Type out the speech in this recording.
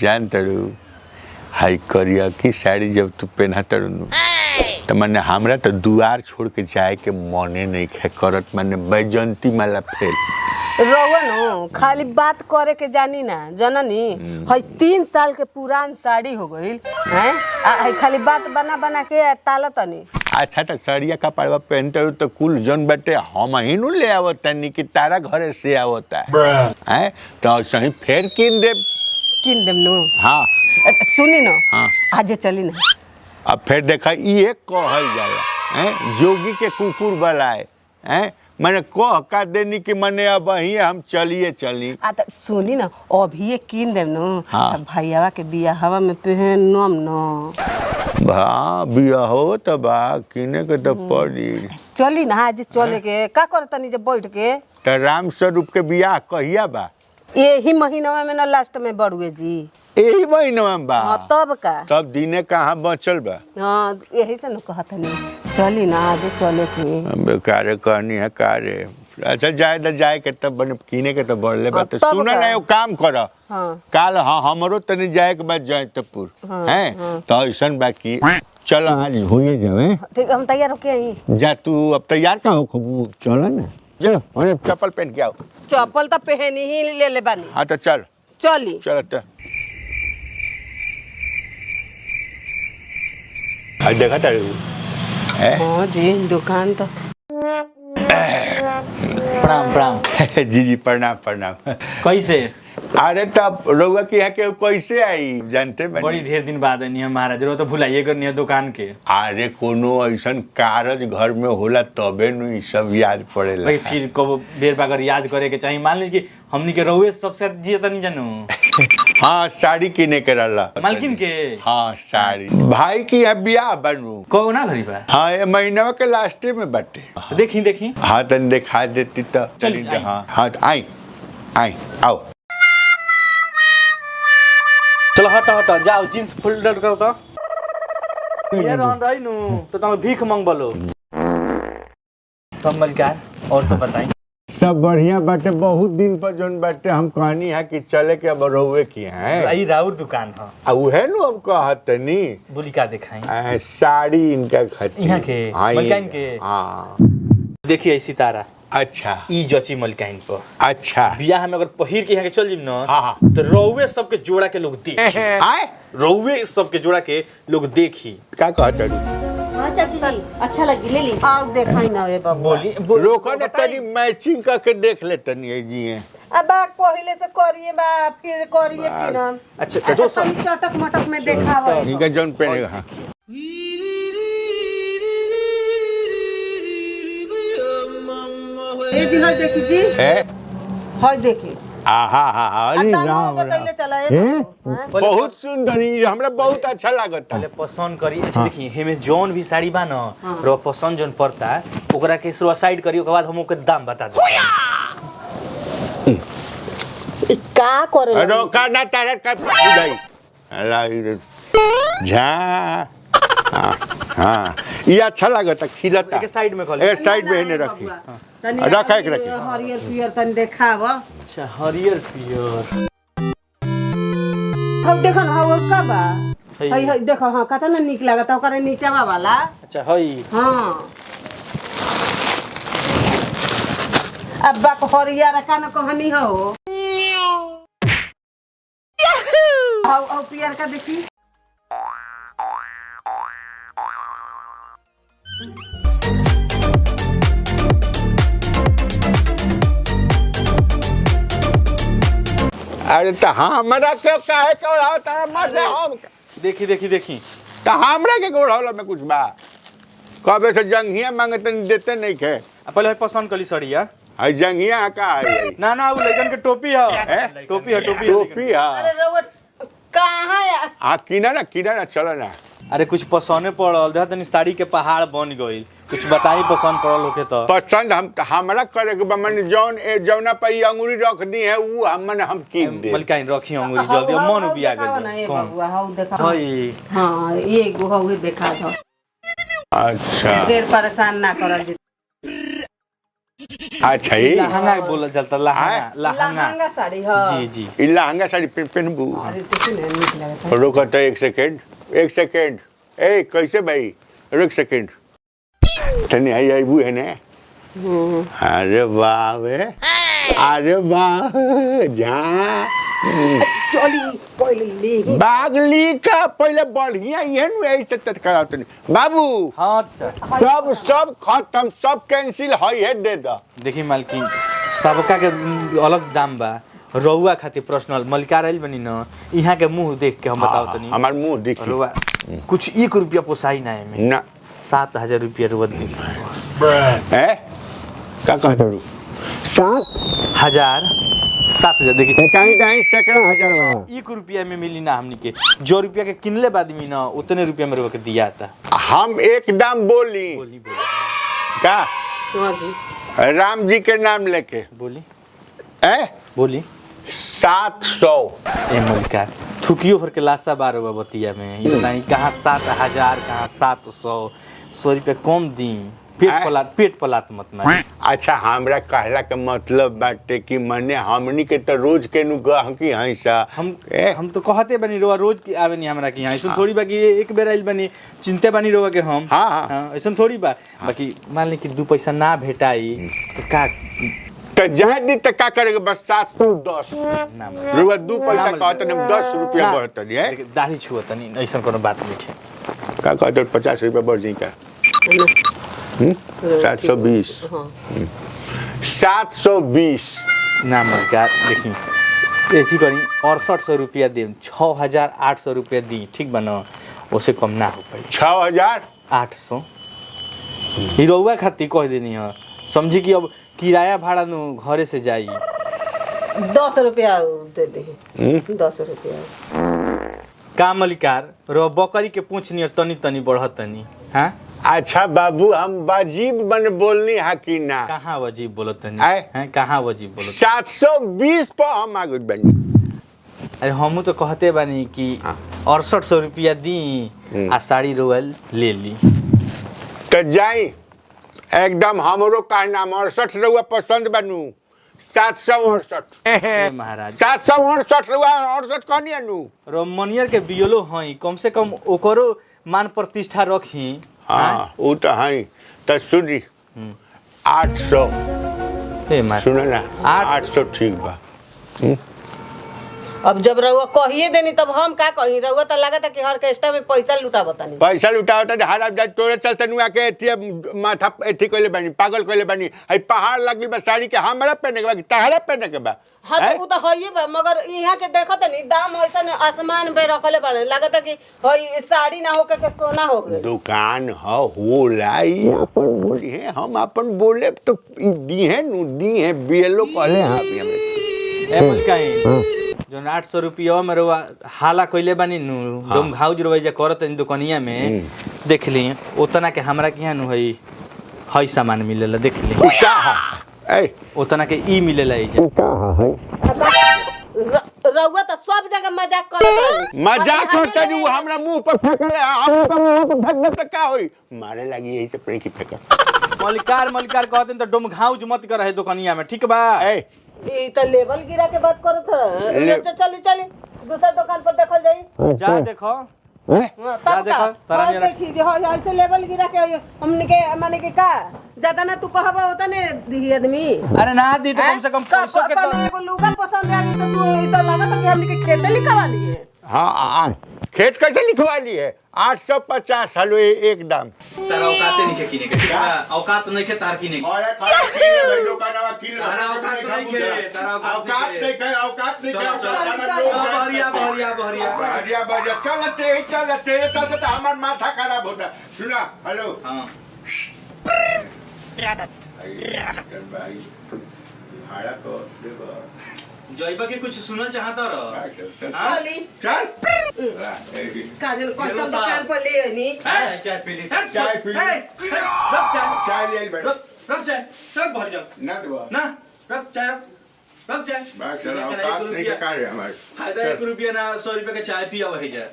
जान तड़ू हाई करिया की साड़ी जब तू पहना तड़ू तो मैंने हमरा तो दुआर छोड़ के जाए के मने नहीं खे करत मैंने बैजंती माला फेल रोवन खाली बात करे के जानी ना जननी है 3 साल के पुरान साड़ी हो गई है खाली बात बना बना के टाला तनी। अच्छा तो सड़िया कपड़वा पहनते तो कुल जन बेटे हम ही नु ले आवता नहीं कि तारा घरे से आवता है तो सही फेर किन देम नु। हाँ सुनी ना हाँ आज चली ना अब फिर देखा ये कहल जाला हैं जोगी के कुकुर बलाए हैं मैंने कह का देनी कि मैंने अब ही हम चलिए चली तो सुनी ना अभी ये किन देम नु। हाँ भैयावा के बियाहवा में पहनम न हाँ बिया हो तो बा किने के तो पड़ी चली ना आज चले के का करतनी जब बैठ के तो राम स्वरूप के बियाह कहिया बा यही महीना में ना लास्ट में बड़ुए जी यही महीना में बा। हाँ तब का तब दिने कहाँ बचल बा। हाँ यही से न कहतनी चली ना आज चले के बेकारे कहनी है कारे अच्छा जाए के तब बने किने के तो बढ़ले बा तो सुन ना एगो काम कर काल हाँ हमरो तनी जाए के बाद जयतपुर हैं तो ऐसन बाकी चल आज होइए जावे ठीक हम तैयार होके आई जा तू अब तैयार का हो खबू चल ना चलो और चप्पल पहन के आओ चप्पल तो पहन ही ले ले बानी। हाँ तो चल चली चल तो आज देखा था हाँ जी दुकान तो प्रणाम प्रणाम जी जी प्रणाम प्रणाम कैसे अरे तब रउआ के यहाँ के कैसे आई जानते बड़ी ढेर दिन बाद नहीं है महाराज रो तो भुलाइए करनी है दुकान के अरे कोनो ऐसन कारज घर में होला तबे नु ई सब याद पड़ेला भाई फिर कब बेर बागर याद करे के चाहिए मान लीजिए कि हमनी के रहुए सबसे जिया नहीं जानू हाँ साड़ी किने के रहला मालकिन के हाँ साड़ी भाई की यहाँ बियाह बनू कहो ना घरी बा हाँ ये महीना के लास्टे में बटे देखी देखी हाँ तन दिखा देती तो चली हाँ हाँ आई आई आओ चलो हटा हटा जाओ जींस फोल्डर करो तो ये रहन रही नु तो तुम भीख मंगबलो तब मलकार और सब बताई सब बढ़िया बाटे बहुत दिन पर जोन बाटे हम कहनी है कि चले के अब रहुए की है आई राउर दुकान है अब है नु अब कहतनी बोली का दिखाई साड़ी इनका खती यहाँ के मलकाइन के हाँ देखिए सितारा अच्छा ई जची मलकाइन पर अच्छा बियाह में अगर पहिर के यहाँ के चल जिम ना हाँ तो रौवे सबके जोड़ा के लोग देखी आए रौवे सबके जोड़ा के लोग देखी क्या कहता रू हाँ चाची जी अच्छा लगी ले ली आओ देखाई ना रे बाबू बोली रोको ना तनी मैचिंग करके देख ले तनी जी है अब पहले से करिए बा फिर करिए कि ना अच्छा तो तनी चटक मटक में देखावा इनका जोन पहनेगा हाँ ए जी है देखी जी है देखी आहा हा अरे राम बताइले चला बहुत सुंदर ये हमरा बहुत अच्छा लागता पहले पसंद करी देखिए हेमे जौन भी साड़ी बा ना रो पसंद जौन पड़ता ओकरा के शुरू साइड करी ओकर बाद हम ओकर दाम बता दे का करे रोका ना तारा का बुझाई अल्लाह झा हाँ ये अच्छा लागता खिलता के साइड में खोल ए साइड में ने रखी रखा एक रखी हरियर पियर तनी देखावा अच्छा हरियर पियर हम देखो ना वो का बा हई देखो हां कता ना निक लागता ओकरे नीचेवा वाला अच्छा हई हां अब बा हरियर का ना कहानी हो आओ पियर का देखी अरे तो हमरा के काहे के ओढ़ाव तारा मत हम देखी देखी देखी तो हमरा के ओढ़ावला में कुछ बा कबे से जंघिया मांगते नहीं देते नहीं खे पहले पसंद कली सड़िया है जंघिया का है ना वो लड़कन के टोपी है टोपी है टोपी है अरे रोड कहां है हाँ किना चलो ना अरे कुछ पसंद पड़ल देखा तनी साड़ी के पहाड़ बन गई कुछ बताई पसंद पड़ल होके तो पसंद हम हमरा करे के मन जौन जौना पे अंगूरी रख दी है वो हम कीन दे मलकाइन रखी अंगूरी जल्दी मन उबिया गइल कौन बाबूआ हां देखा हई हां ये गो हवे देखा दो अच्छा देर परेशान ना करल जी अच्छा ही लहंगा बोला जाता लहंगा लहंगा लहंगा साड़ी हाँ जी जी ई लहंगा साड़ी पहनबू अरे देखी ना नीक लगता है रुको तो एक सेकेंड ए कैसे भाई रुक सेकेंड तनी आई आईबू है ने अरे वाह वे अरे वाह जा चली पहले ले बागली का पहले बढ़िया ये नु ऐसे तत कराओ तनी बाबू हाँ अच्छा सब खत्म सब कैंसिल है दे दा देखी मालकिन सबका के अलग दाम बा रउआ खातिर पर्सनल मलिकार आइल बनी न यहाँ के मुंह देख के हम बताओ तनी हमार मुंह देखी रउआ कुछ 1 रुपया पोसाई ना है में ना 7,000 रुपया रुआ दी है का कहत रू 7,000 देखी कहीं कहीं सैकड़ों हजार 1 रुपया में मिली ना हमनी के जो रुपया के किनले बाद में ना उतने रुपया में रुआ के दिया था हम एकदम बोली बोली का हाँ जी राम जी के नाम लेके बोली है बोली 700 ए मलिकार थुकियो भर के लाशा बार हुआ बतिया में ये नहीं कहाँ 7,000 कहाँ 700 रुपया कम दी पेट पलात मत मारी अच्छा हमरा कहला के मतलब बाटे कि मने हमनी के तो रोज के नु गहकी हई सा हम तो कहते बनी रोवा रोज की आवे नहीं हमरा के यहाँ ऐसा थोड़ी बा कि एक बेर आइल बनी चिंते बनी रोवा के हम हाँ। ऐसा थोड़ी बा बाकी मान ली कि 2 पैसा ना भेटाई तो का तो जाए दी तो का करेगा बस 710 ना रुआ 2 पैसा कहते हम 10 रुपया बढ़त है दाढ़ी छुआ तनी ऐसा कोनो बात नहीं है का कहते 50 रुपया बढ़ जाई का 720 720 ना मलिकार देखी ऐसी करी 6800 रुपया दे 6,800 रुपया दी ठीक बनो उसे कम ना हो पाई 6,800 हीरोवा खाती कह देनी है समझी कि अब किराया भाड़ा नु घरे से जाई 10 रुपया दे दे 10 रुपया का मलिकार रो बकरी के पूछ नियर तनी तनी बढ़त तनी हां अच्छा बाबू हम वाजिब बन बोलनी है कि ना कहाँ वजीब बोलत तनी आय? हैं कहाँ वजीब बोलत 720 पर हम आगे बनी अरे हमू तो कहते बानी कि 6800 रुपया दी आ साड़ी रोयल ले ली तो जाई एकदम हमरो का नाम 68 रुआ पसंद बनू 768 ए महाराज 768 रुआ 68 कहनी नु रो मनियर के बियलो हई कम से कम ओकरो मान प्रतिष्ठा रखी हाँ वो तो है तो सुनी 800 ए महाराज सुनो ना 800 800 ठीक बा अब जब रउआ कहिए देनी तब हम का कही रउआ तो लागत कि ऑर्केस्ट्रा में पैसा लुटा बतानी पैसा लुटावता हराम जाए तोरे चलते नुआ के एथी माथा एथी कइले बानी पागल कइले बानी हई पहाड़ लगल बा साड़ी के हमरा पहने के बा कि तहरा पहने के बा हाँ तो वो तो हइए बा मगर यहाँ के देखत नहीं दाम ऐसा आसमान पे रखले बाड़े लागत कि हई साड़ी ना होके के सोना हो गए दुकान ह होला ई अपन बोली है हम अपन बोले तो दी है बेलो कहले हां अभी हमरे ए मलिकाई जोन 800 रुपया में रवा हाला कइले बानी नु दम घाउज रवा जे करत नी दुकानिया में देख ली उतना के हमरा के यहाँ नु हई सामान मिलेला देख ली का ए उतना के ई मिलेला ई जे का है रउआ तो सब जगह मजाक करत रही मजाक करते नी हमरा मुंह पर फेंकले हम तो मुंह पर फेंकले तो का होई मारे लगी यही से प्रेम की फेंक मलिकार कहते तो डम घाउज मत कर है दुकानिया में ठीक बा ए ई तो लेवल गिरा के बात करत रहे चली दूसरा दुकान पर देखल जाई जा देखो हाँ, जा तब देखो का तारा हाँ, मेरा देखी जे हाँ ऐसे लेवल गिरा के हमने के माने के का ज्यादा ना तू कहबा होता ने दी आदमी अरे ना दी तो कम से कम पैसों के तो एगो लुगा पसंद आ गई तो तू ई तो लागत कि हमने के खेते लिखवा लिए हाँ खेत कैसे लिखवा ली है 850 हलो एकदम तारा औकाते नहीं के किने के ठीक बा औकात नहीं के तार किने के अरे खड़ा किल भाई लोकानवा किल तारा औकात नहीं के तारा औकात नहीं के औकात नहीं बहरिया चलते हमार माथा खराब होता सुना हेलो हां भाई भाड़ा तो देखो जइबा के कुछ सुनल चाहता रह चली चल काजल कौन दुकान पर ले आनी चाय पी ली चाय पी ली। रख चाय चाय ले भाई रख चाय रख भर जा ना दो ना रख चाय रख चाय बात चला औकात नहीं का कार्य हमारे फायदा 1 रुपया ना 100 रुपया का चाय पिया वही जा